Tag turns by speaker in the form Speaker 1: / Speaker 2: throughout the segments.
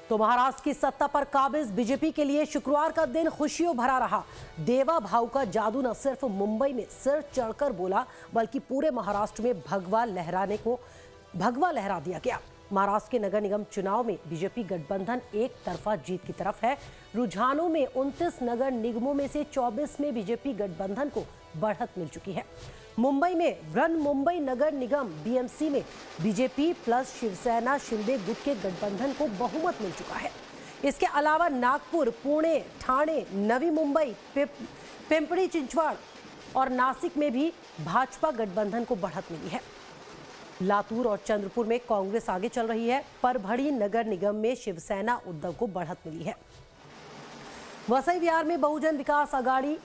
Speaker 1: तो महाराष्ट्र की सत्ता पर काबिज बीजेपी के लिए शुक्रवार का दिन खुशियों भरा रहा। देवा भाऊ का जादू न सिर्फ मुंबई में सिर चढ़कर बोला, बल्कि पूरे महाराष्ट्र में भगवा लहरा दिया गया। महाराष्ट्र के नगर निगम चुनाव में बीजेपी गठबंधन एक तरफा जीत की तरफ है। रुझानों में 29 नगर निगमों में से 24 में बीजेपी गठबंधन को बढ़त मिल चुकी है। मुंबई में बृहन मुंबई नगर निगम बीएमसी में बीजेपी प्लस शिवसेना शिंदे गुट के गठबंधन को बहुमत मिल चुका है। इसके अलावा नागपुर, पुणे, ठाणे, नवी मुंबई, पिंपरी चिंचवड़ और नासिक में भी भाजपा गठबंधन को बढ़त मिली है। लातूर और चंद्रपुर में कांग्रेस आगे चल रही है। परभणी नगर निगम में शिवसेना उद्धव को बढ़त मिली है। वसई विहार में बहुजन विकास आघाड़ी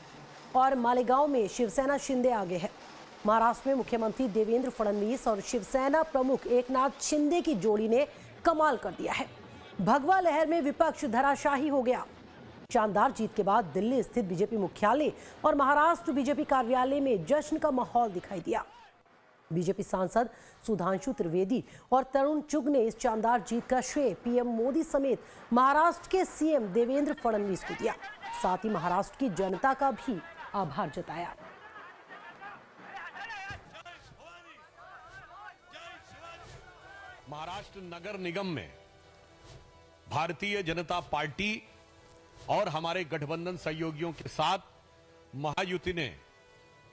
Speaker 1: और मालेगांव में शिवसेना शिंदे आगे है। महाराष्ट्र में मुख्यमंत्री देवेंद्र फडणवीस और शिवसेना प्रमुख एकनाथ शिंदे की जोड़ी ने कमाल कर दिया है। भगवा लहर में विपक्ष धराशाही हो गया। शानदार जीत के बाद दिल्ली स्थित बीजेपी मुख्यालय और महाराष्ट्र बीजेपी कार्यालय में जश्न का माहौल दिखाई दिया। बीजेपी सांसद सुधांशु त्रिवेदी और तरुण चुग ने इस शानदार जीत का श्रेय पीएम मोदी समेत महाराष्ट्र के सीएम देवेंद्र फडणवीस को दिया। साथ ही महाराष्ट्र की जनता का भी आभार जताया।
Speaker 2: महाराष्ट्र नगर निगम में भारतीय जनता पार्टी और हमारे गठबंधन सहयोगियों के साथ महायुति ने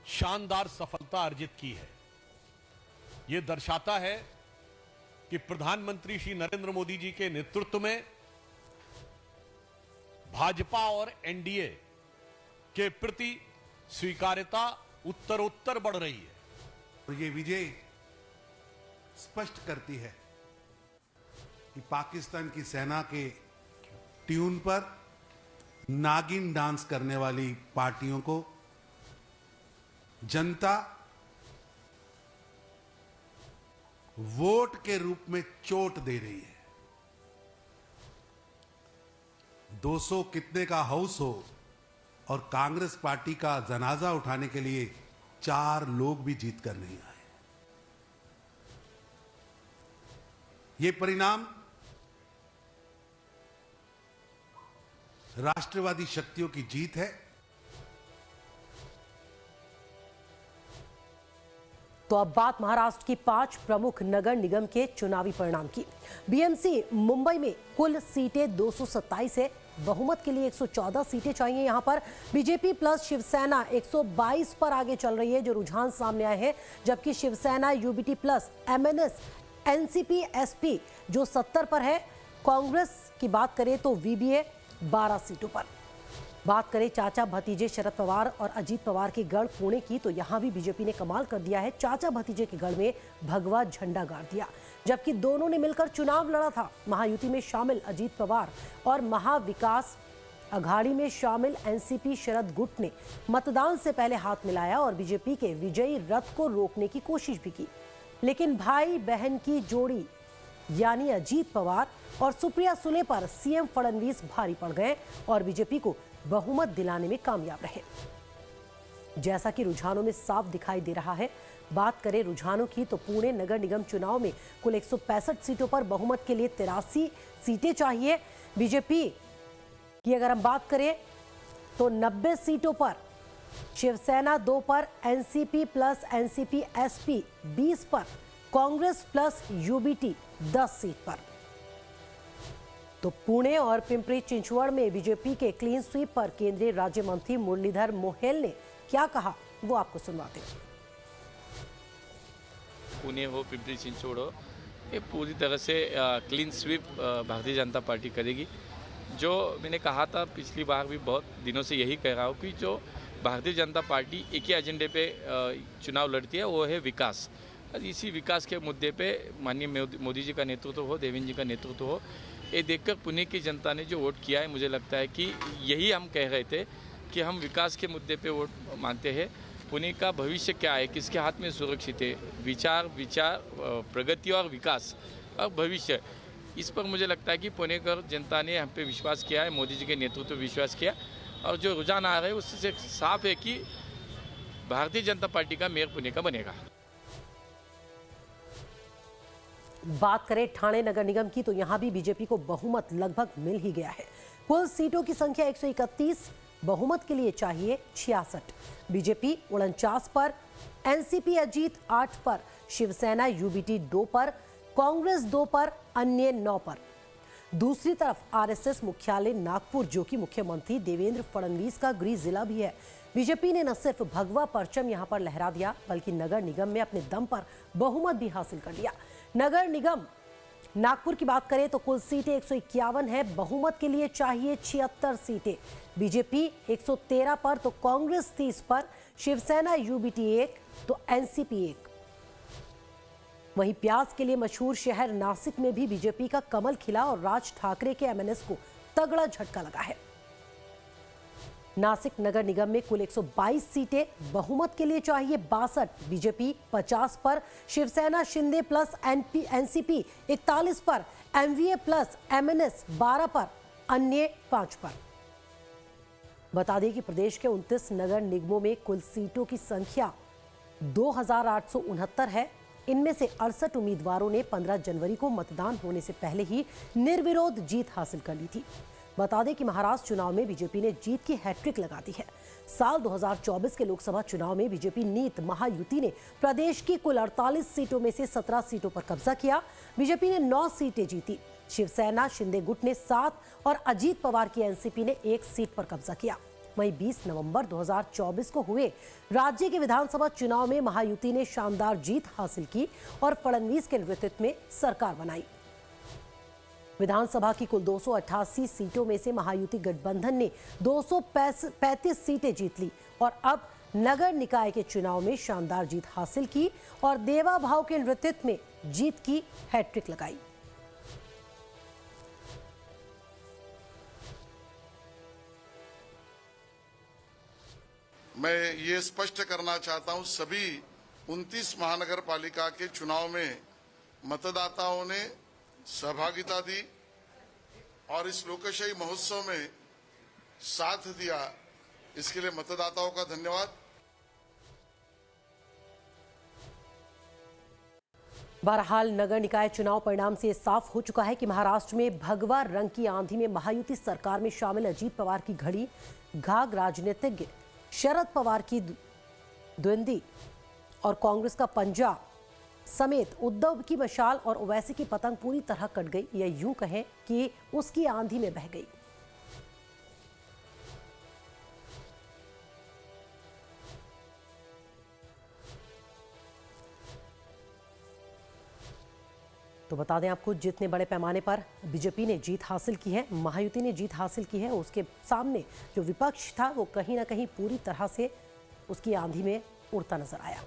Speaker 2: शानदार सफलता अर्जित की है। यह दर्शाता है कि प्रधानमंत्री श्री नरेंद्र मोदी जी के नेतृत्व में भाजपा और एनडीए के प्रति स्वीकार्यता उत्तरोत्तर बढ़ रही है।
Speaker 3: और ये विजय स्पष्ट करती है कि पाकिस्तान की सेना के ट्यून पर नागिन डांस करने वाली पार्टियों को जनता वोट के रूप में चोट दे रही है। 200 कितने का हाउस हो और कांग्रेस पार्टी का जनाजा उठाने के लिए 4 लोग भी जीत कर नहीं आए। ये परिणाम राष्ट्रवादी शक्तियों की जीत है।
Speaker 1: तो अब बात महाराष्ट्र की 5 प्रमुख नगर निगम के चुनावी परिणाम की। बीएमसी मुंबई में कुल सीटें 227 है। बहुमत के लिए 114 सीटें चाहिए। यहां पर बीजेपी प्लस शिवसेना 122 पर आगे चल रही है, जो रुझान सामने आए हैं, जबकि Shiv Sena UBT plus MNS NCP SP जो 70 पर है। कांग्रेस की बात करें तो वीबीए 12 सीटों पर। बात करें चाचा भतीजे शरद पवार और अजीत पवार के गढ़ पुणे की, तो यहां भी बीजेपी ने कमाल कर दिया है। चाचा भतीजे के गढ़ में भगवा झंडा गाड़ दिया, जबकि दोनों ने मिलकर चुनाव लड़ा था। महायुति में शामिल अजीत पवार और महाविकास अघाड़ी में शामिल एनसीपी शरद गुट ने मतदान से पहले हाथ मिलाया और बीजेपी के विजयी रथ को रोकने की कोशिश भी की, लेकिन भाई बहन की जोड़ी यानी अजीत पवार और सुप्रिया सुले पर सीएम फडणवीस भारी पड़ गए और बीजेपी को बहुमत दिलाने में कामयाब रहे, जैसा कि रुझानों में साफ दिखाई दे रहा है। बात करें रुझानों की, तो पुणे नगर निगम चुनाव में कुल 165 सीटों पर बहुमत के लिए 83 सीटें चाहिए। बीजेपी की अगर हम बात करें तो 90 सीटों पर, शिवसेना 2 पर, एनसीपी प्लस एनसीपी एसपी 20 पर, कांग्रेस प्लस यूबीटी 10 सीट पर। तो पुणे और पिंपरी चिंचवड़ में बीजेपी के क्लीन स्वीप पर केंद्रीय राज्य मंत्री मुरलीधर मोहेल ने क्या कहा, वो आपको सुनवाते हैं।
Speaker 4: पुणे हो, पिंपरी चिंचवड़ हो, ये पूरी तरह से clean sweep Bharatiya Janata party करेगी। जो मैंने कहा था पिछली बार भी, बहुत दिनों से यही कह रहा हूँ कि जो भारतीय जनता पार्टी एक ही एजेंडे पे चुनाव लड़ती है, वो है विकास। इसी विकास के मुद्दे पे माननीय मोदी जी का नेतृत्व हो, देवेंद्र जी का नेतृत्व हो, ये देखकर पुणे की जनता ने जो वोट किया है, मुझे लगता है कि यही हम कह रहे थे कि हम विकास के मुद्दे पे वोट मानते हैं। पुणे का भविष्य क्या है, किसके हाथ में सुरक्षित है, विचार प्रगति और विकास और भविष्य, इस पर मुझे लगता है कि पुणे की जनता ने हम पे विश्वास किया है, मोदी जी के नेतृत्व पे विश्वास किया। और जो रुझान आ रहे हैं उससे साफ है कि भारतीय जनता पार्टी का मेयर पुणे का बनेगा।
Speaker 1: बात करें ठाणे नगर निगम की तो यहां भी बीजेपी को बहुमत लगभग मिल ही गया है। कुल सीटों की संख्या 131, बहुमत के लिए चाहिए 66। बीजेपी 49 पर, एनसीपी अजीत 8 पर, शिवसेना यूबीटी 2 पर, कांग्रेस 2 पर, अन्य 9 पर। दूसरी तरफ आरएसएस मुख्यालय नागपुर, जो कि मुख्यमंत्री देवेंद्र फडणवीस का गृह जिला भी है, बीजेपी ने न सिर्फ भगवा परचम यहां पर लहरा दिया बल्कि नगर निगम में अपने दम पर बहुमत भी हासिल कर लिया। नगर निगम नागपुर की बात करें तो कुल सीटें 151 है, बहुमत के लिए चाहिए 76 सीटें। बीजेपी 113 पर तो कांग्रेस 30 पर, शिवसेना यूबीटी 1 तो एनसीपी 1। वहीं प्याज के लिए मशहूर शहर नासिक में भी बीजेपी का कमल खिला और राज ठाकरे के एमएनएस को तगड़ा झटका लगा है। नासिक नगर निगम में कुल 122 सीटें, बहुमत के लिए चाहिए 62। बीजेपी 50 पर, शिवसेना शिंदे प्लस एनसीपी 41 पर, एमवीए प्लस एमएनएस 12 पर, अन्य 5 पर। बता दें कि प्रदेश के 29 नगर निगमों में कुल सीटों की संख्या 2869 है। इनमें से 68 उम्मीदवारों ने 15 जनवरी को मतदान होने से पहले ही निर्विरोध जीत हासिल कर ली थी। बता दें कि महाराष्ट्र चुनाव में बीजेपी ने जीत की हैट्रिक लगा दी है। साल 2024 के लोकसभा चुनाव में बीजेपी नीत महायुति ने प्रदेश की कुल 48 सीटों में से 17 सीटों पर कब्जा किया। बीजेपी ने 9 सीटें जीती, शिवसेना शिंदे गुट ने 7 और अजीत पवार की एनसीपी ने 1 सीट पर कब्जा किया। वहीं 20 नवंबर 2024 को हुए राज्य के विधानसभा चुनाव में महायुति ने शानदार जीत हासिल की और फडणवीस के नेतृत्व में सरकार बनाई। विधानसभा की कुल 288 सीटों में से महायुति गठबंधन ने 235 सीटें जीत ली और अब नगर निकाय के चुनाव में शानदार जीत हासिल की और देवा भाव के नेतृत्व में जीत की हैट्रिक लगाई।
Speaker 5: मैं ये स्पष्ट करना चाहता हूं, सभी 29 महानगर पालिका के चुनाव में मतदाताओं ने सहभागिता दी और इस लोकशाही महोत्सव में साथ दिया। इसके लिए मतदाताओं का धन्यवाद।
Speaker 1: बहरहाल नगर निकाय चुनाव परिणाम से साफ हो चुका है कि महाराष्ट्र में भगवा रंग की आंधी में महायुति सरकार में शामिल अजीत पवार की घड़ी, घाघ राजनीतिज्ञ शरद पवार की द्वंद्वी और कांग्रेस का पंजा समेत उद्धव की मशाल और ओवैसी की पतंग पूरी तरह कट गई, या यूं कहें कि उसकी आंधी में बह गई। तो बता दें आपको, जितने बड़े पैमाने पर बीजेपी ने जीत हासिल की है, महायुति ने जीत हासिल की है, उसके सामने जो विपक्ष था वो कहीं ना कहीं पूरी तरह से उसकी आंधी में उड़ता नजर आया।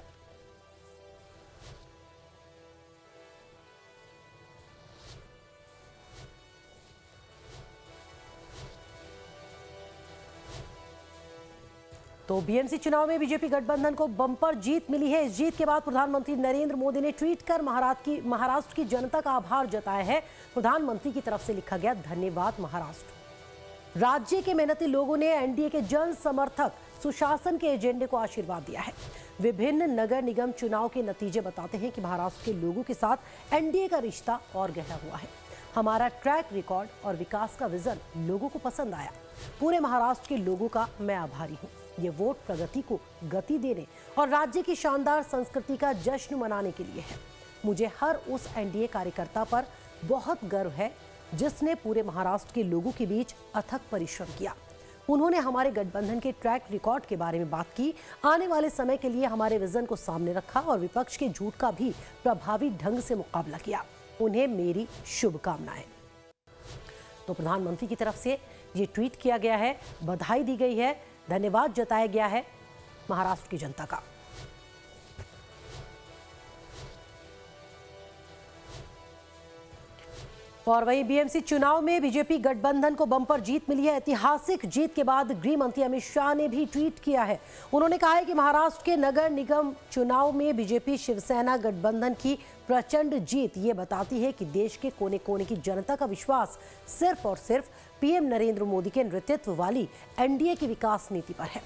Speaker 1: तो बीएमसी चुनाव में बीजेपी गठबंधन को बम्पर जीत मिली है। इस जीत के बाद प्रधानमंत्री नरेंद्र मोदी ने ट्वीट कर महाराष्ट्र की जनता का आभार जताया है। प्रधानमंत्री की तरफ से लिखा गया, धन्यवाद महाराष्ट्र। राज्य के मेहनती लोगों ने एनडीए के जन समर्थक सुशासन के एजेंडे को आशीर्वाद दिया है। विभिन्न नगर निगम चुनाव के नतीजे बताते हैं कि महाराष्ट्र के लोगों के साथ एनडीए का रिश्ता और गहरा हुआ है। हमारा ट्रैक रिकॉर्ड और विकास का विजन लोगों को पसंद आया। पूरे महाराष्ट्र के लोगों का मैं आभारी हूँ। ये वोट प्रगति को गति देने और राज्य की शानदार संस्कृति का जश्न मनाने के लिए है। मुझे हर उस एनडीए कार्यकर्ता पर बहुत गर्व है जिसने पूरे महाराष्ट्र के लोगों के बीच अथक परिश्रम किया। उन्होंने हमारे गठबंधन के ट्रैक रिकॉर्ड के बारे में बात की, आने वाले समय के लिए हमारे विजन को सामने रखा और विपक्ष के झूठ का भी प्रभावी ढंग से मुकाबला किया। उन्हें मेरी शुभकामनाएं। तो प्रधानमंत्री की तरफ से ये ट्वीट किया गया है, बधाई दी गई है, धन्यवाद जताया गया है महाराष्ट्र की जनता का। और वहीं बीएमसी चुनाव में बीजेपी गठबंधन को बम्पर जीत मिली है। ऐतिहासिक जीत के बाद गृह मंत्री अमित शाह ने भी ट्वीट किया है। उन्होंने कहा है कि महाराष्ट्र के नगर निगम चुनाव में बीजेपी शिवसेना गठबंधन की प्रचंड जीत ये बताती है कि देश के कोने कोने की जनता का विश्वास सिर्फ और सिर्फ पीएम नरेंद्र मोदी के नेतृत्व वाली एनडीए की विकास नीति पर है।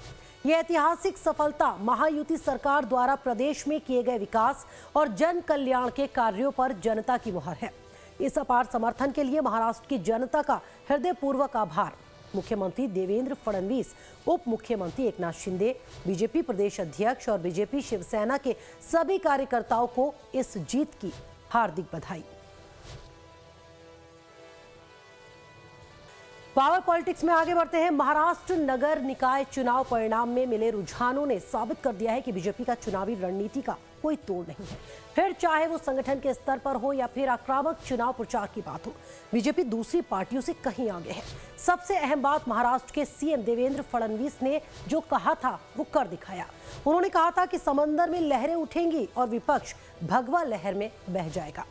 Speaker 1: ये ऐतिहासिक सफलता महायुति सरकार द्वारा प्रदेश में किए गए विकास और जन कल्याण के कार्यों पर जनता की मुहर है। इस अपार समर्थन के लिए महाराष्ट्र की जनता का हृदयपूर्वक आभार। मुख्यमंत्री देवेंद्र फडणवीस, उप मुख्यमंत्री एकनाथ शिंदे, बीजेपी प्रदेश अध्यक्ष और बीजेपी शिवसेना के सभी कार्यकर्ताओं को इस जीत की हार्दिक बधाई। पावर पॉलिटिक्स में आगे बढ़ते हैं। महाराष्ट्र नगर निकाय चुनाव परिणाम में मिले रुझानों ने साबित कर दिया है कि बीजेपी का चुनावी रणनीति का कोई तोड़ नहीं है। फिर चाहे वो संगठन के स्तर पर हो या फिर आक्रामक चुनाव प्रचार की बात हो, बीजेपी दूसरी पार्टियों से कहीं आगे है। सबसे अहम बात, महाराष्ट्र के सीएम देवेंद्र फडणवीस ने जो कहा था वो कर दिखाया। उन्होंने कहा था कि समंदर में लहरें उठेंगी और विपक्ष भगवा लहर में बह जाएगा।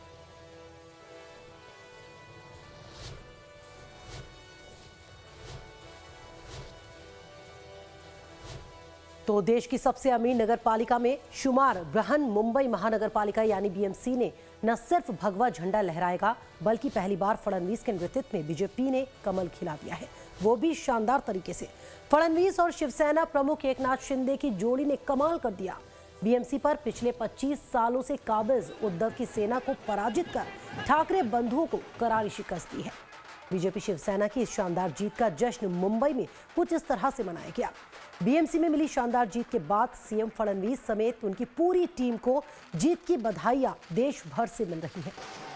Speaker 1: तो देश की सबसे अमीर नगर पालिका में शुमार बृहन मुंबई महानगर पालिका यानी बीएमसी ने न सिर्फ भगवा झंडा लहराएगा, बल्कि पहली बार फडणवीस के नेतृत्व में बीजेपी ने कमल खिला दिया है, वो भी शानदार तरीके से। फडणवीस और शिवसेना प्रमुख एकनाथ शिंदे की जोड़ी ने कमाल कर दिया। बीएमसी पर पिछले 25 सालों से काबिज उद्धव की सेना को पराजित कर ठाकरे बंधुओं को करारी शिकस्त दी है। बीजेपी शिवसेना की इस शानदार जीत का जश्न मुंबई में कुछ इस तरह से मनाया गया। बीएमसी में मिली शानदार जीत के बाद सीएम फडणवीस समेत उनकी पूरी टीम को जीत की बधाइयां देश भर से मिल रही हैं।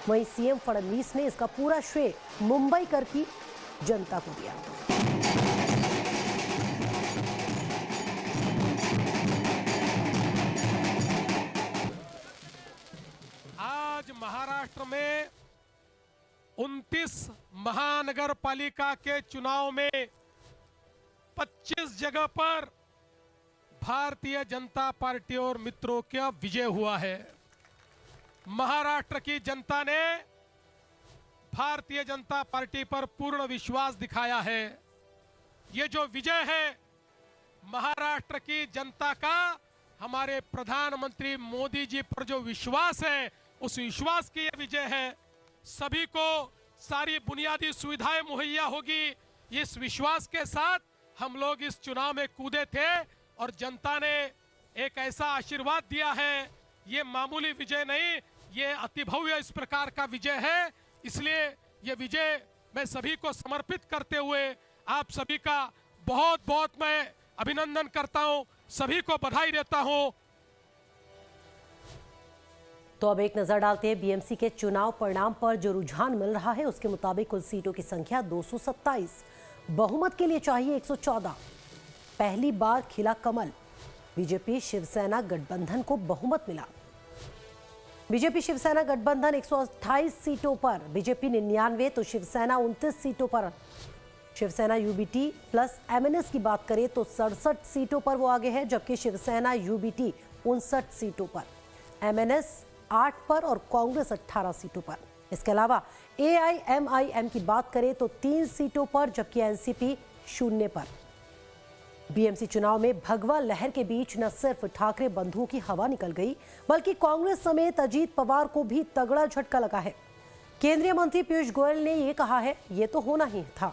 Speaker 1: वहीं सीएम फडणवीस ने इसका पूरा श्रेय मुंबई कर की जनता को दिया।
Speaker 6: आज महाराष्ट्र में 29 महानगर पालिका के चुनाव में 25 जगह पर भारतीय जनता पार्टी और मित्रों का विजय हुआ है। महाराष्ट्र की जनता ने भारतीय जनता पार्टी पर पूर्ण विश्वास दिखाया है। ये जो विजय है महाराष्ट्र की जनता का हमारे प्रधानमंत्री मोदी जी पर जो विश्वास है, उस विश्वास की ये विजय है। सभी को सारी बुनियादी सुविधाएं मुहैया होगी, इस विश्वास के साथ हम लोग इस चुनाव में कूदे थे और जनता ने एक ऐसा आशीर्वाद दिया है। ये मामूली विजय नहीं, ये अति भव्य इस प्रकार का विजय है। इसलिए ये विजय मैं सभी को समर्पित करते हुए आप सभी का बहुत बहुत मैं अभिनंदन करता हूं, सभी को बधाई देता हूं।
Speaker 1: तो अब एक नजर डालते हैं बीएमसी के चुनाव परिणाम पर। जो रुझान मिल रहा है उसके मुताबिक कुल सीटों की संख्या 227, बहुमत के लिए चाहिए 114। पहली बार खिला कमल, बीजेपी शिवसेना गठबंधन को बहुमत मिला। बीजेपी शिवसेना गठबंधन 128 सीटों पर, बीजेपी 99 तो शिवसेना 29 सीटों पर। शिवसेना यूबीटी प्लस एमएनएस की बात करें तो 67 सीटों पर वो आगे है, जबकि शिवसेना यूबीटी 59 सीटों पर, एमएनएस 8 पर और कांग्रेस 18 सीटों पर। इसके अलावा एआईएमआईएम की बात करें तो 3 सीटों पर, जबकि एनसीपी 0 पर। बीएमसी चुनाव में भगवा लहर के बीच न सिर्फ ठाकरे बंधुओं की हवा निकल गई, बल्कि कांग्रेस समेत अजीत पवार को भी तगड़ा झटका लगा है। केंद्रीय मंत्री पीयूष गोयल ने यह कहा है, ये तो होना ही था,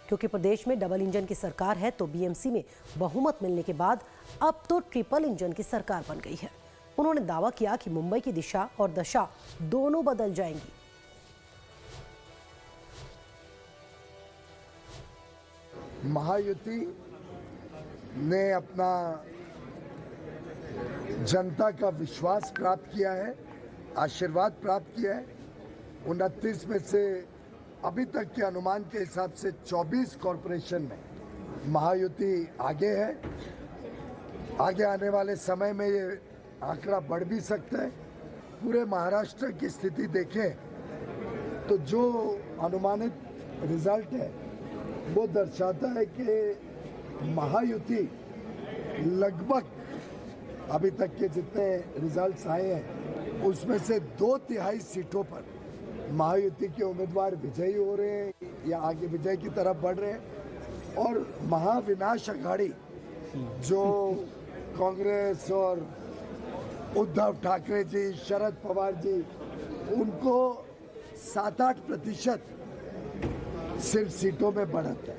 Speaker 1: क्योंकि प्रदेश में डबल इंजन की सरकार है, तो बीएमसी में बहुमत मिलने के बाद अब तो ट्रिपल इंजन की सरकार बन गई है। उन्होंने दावा किया कि मुंबई की दिशा और दशा दोनों बदल जाएंगी।
Speaker 7: महायुति ने अपना जनता का विश्वास प्राप्त किया है, आशीर्वाद प्राप्त किया है। 29 में से अभी तक के अनुमान के हिसाब से 24 कॉरपोरेशन में महायुति आगे है। आगे आने वाले समय में ये आंकड़ा बढ़ भी सकता है। पूरे महाराष्ट्र की स्थिति देखें तो जो अनुमानित रिजल्ट है वो दर्शाता है कि महायुति लगभग अभी तक के जितने रिजल्ट्स आए हैं उसमें से 2/3 सीटों पर महायुति के उम्मीदवार विजयी हो रहे हैं या आगे विजय की तरफ बढ़ रहे हैं। और महाविनाश अघाड़ी जो कांग्रेस और उद्धव ठाकरे जी, शरद पवार जी, उनको 7-8% सिर्फ सीटों में बढ़त है।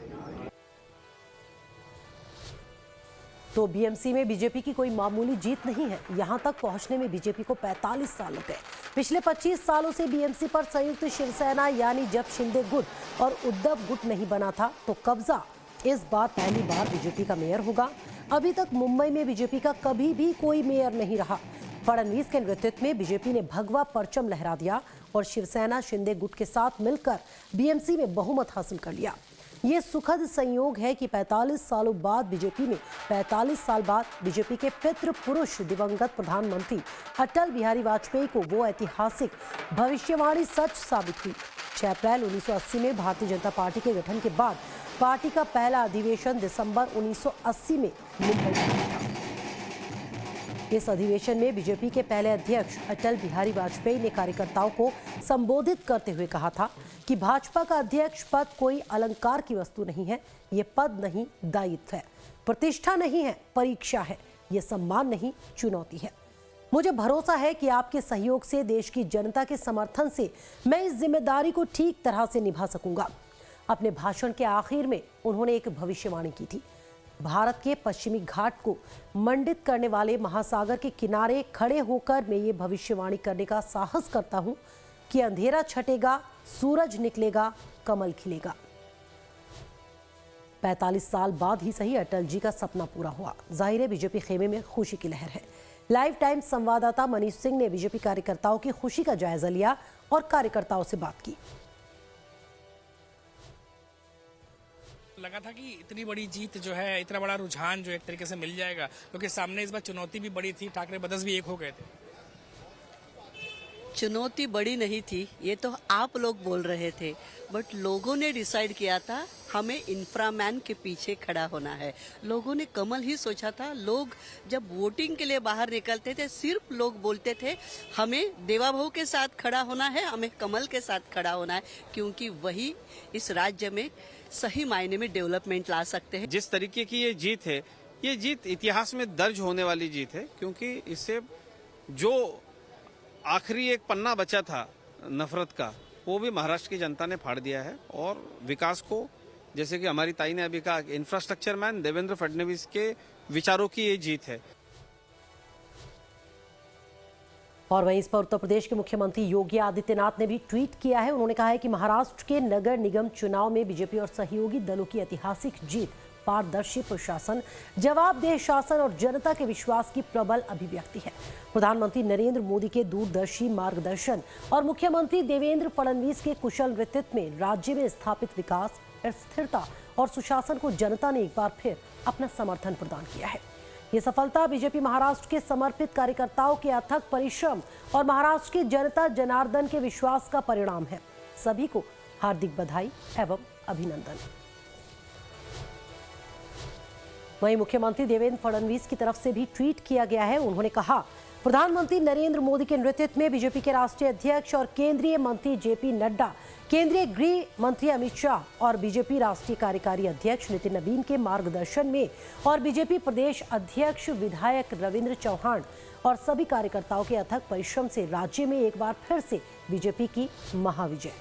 Speaker 1: तो बीएमसी में बीजेपी की कोई मामूली जीत नहीं है। यहां तक पहुंचने में बीजेपी को 45 साल लग गए। पिछले 25 सालों से बीएमसी पर संयुक्त शिवसेना यानी जब शिंदे गुट और उद्धव गुट नहीं बना था तो कब्जा इस बार पहली बार बीजेपी का मेयर होगा। अभी तक मुंबई में बीजेपी का कभी भी कोई मेयर नहीं रहा। फडणवीस के नेतृत्व में बीजेपी ने भगवा परचम लहरा दिया और शिवसेना शिंदे गुट के साथ मिलकर बीएमसी में बहुमत हासिल कर लिया। ये सुखद संयोग है कि 45 सालों बाद बीजेपी में 45 साल बाद बीजेपी के पितृ पुरुष दिवंगत प्रधानमंत्री अटल बिहारी वाजपेयी को वो ऐतिहासिक भविष्यवाणी सच साबित हुई। 6 अप्रैल 1980 में भारतीय जनता पार्टी के गठन के बाद पार्टी का पहला अधिवेशन दिसंबर 1980 में मुंबई में हुआ था। इस अधिवेशन में बीजेपी के पहले अध्यक्ष अटल बिहारी वाजपेयी ने कार्यकर्ताओं को संबोधित करते हुए कहा था कि भाजपा का अध्यक्ष पद कोई अलंकार की वस्तु नहीं है। ये पद नहीं, दायित्व है। प्रतिष्ठा नहीं है, परीक्षा है। ये सम्मान नहीं, चुनौती है। मुझे भरोसा है कि आपके सहयोग से, देश की जनता के समर्थन से मैं इस जिम्मेदारी को ठीक तरह से निभा सकूंगा। अपने भाषण के आखिर में उन्होंने एक भविष्यवाणी की थी। भारत के पश्चिमी घाट को मंडित करने वाले महासागर के किनारे खड़े होकर मैं ये भविष्यवाणी करने का साहस करता हूं कि अंधेरा छटेगा, सूरज निकलेगा, कमल खिलेगा। 45 साल बाद ही सही अटल जी का सपना पूरा हुआ। जाहिर है बीजेपी खेमे में खुशी की लहर है। लाइव टाइम संवाददाता मनीष सिंह ने बीजेपी कार्यकर्ताओं की खुशी का जायजा लिया और कार्यकर्ताओं से बात की।
Speaker 8: लगा था कि इतनी बड़ी जीत जो है, इतना बड़ा रुझान जो एक तरीके से मिल जाएगा, क्योंकि सामने इस बार चुनौती भी बड़ी थी। ठाकरे ब्रदर्स भी एक हो गए थे।
Speaker 9: चुनौती बड़ी नहीं थी, ये तो आप लोग बोल रहे थे, बट लोगों ने डिसाइड किया था हमें इंफ्रामैन के पीछे खड़ा होना है। लोगों ने कमल ही सोचा था। लोग जब वोटिंग के लिए बाहर निकलते थे, सिर्फ लोग बोलते थे हमें देवाभाऊ के साथ खड़ा होना है, हमें कमल के साथ खड़ा होना है, क्योंकि वही इस राज्य में सही मायने में डेवलपमेंट ला सकते हैं।
Speaker 10: जिस तरीके की ये जीत है, ये जीत इतिहास में दर्ज होने वाली जीत है, क्योंकि इससे जो आखिरी एक पन्ना बचा था नफरत का, वो भी महाराष्ट्र की जनता ने फाड़ दिया है। और विकास को, जैसे कि हमारी ताई ने अभी कहा, इंफ्रास्ट्रक्चर मैन देवेंद्र फडणवीस के विचारों की ये जीत है।
Speaker 1: और वहीं इस पर उत्तर प्रदेश के मुख्यमंत्री योगी आदित्यनाथ ने भी ट्वीट किया है। उन्होंने कहा है कि महाराष्ट्र के नगर निगम चुनाव में बीजेपी और सहयोगी दलों की ऐतिहासिक जीत पारदर्शी प्रशासन, जवाबदेह शासन और जनता के विश्वास की प्रबल अभिव्यक्ति है। प्रधानमंत्री नरेंद्र मोदी के दूरदर्शी मार्गदर्शन और मुख्यमंत्री देवेंद्र फडणवीस के कुशल नेतृत्व में राज्य में स्थापित विकास, स्थिरता और सुशासन को जनता ने एक बार फिर अपना समर्थन प्रदान किया है। ये सफलता बीजेपी महाराष्ट्र के समर्पित कार्यकर्ताओं के अथक परिश्रम और महाराष्ट्र की जनता जनार्दन के विश्वास का परिणाम है। सभी को हार्दिक बधाई एवं अभिनंदन। वहीं मुख्यमंत्री देवेंद्र फडणवीस की तरफ से भी ट्वीट किया गया है। उन्होंने कहा, प्रधानमंत्री नरेंद्र मोदी के नेतृत्व में बीजेपी के राष्ट्रीय अध्यक्ष और केंद्रीय मंत्री जेपी नड्डा, केंद्रीय गृह मंत्री अमित शाह और बीजेपी राष्ट्रीय कार्यकारी अध्यक्ष नितिन नवीन के मार्गदर्शन में और बीजेपी प्रदेश अध्यक्ष विधायक रविंद्र चौहान और सभी कार्यकर्ताओं के अथक परिश्रम से राज्य में एक बार फिर से बीजेपी की महाविजय।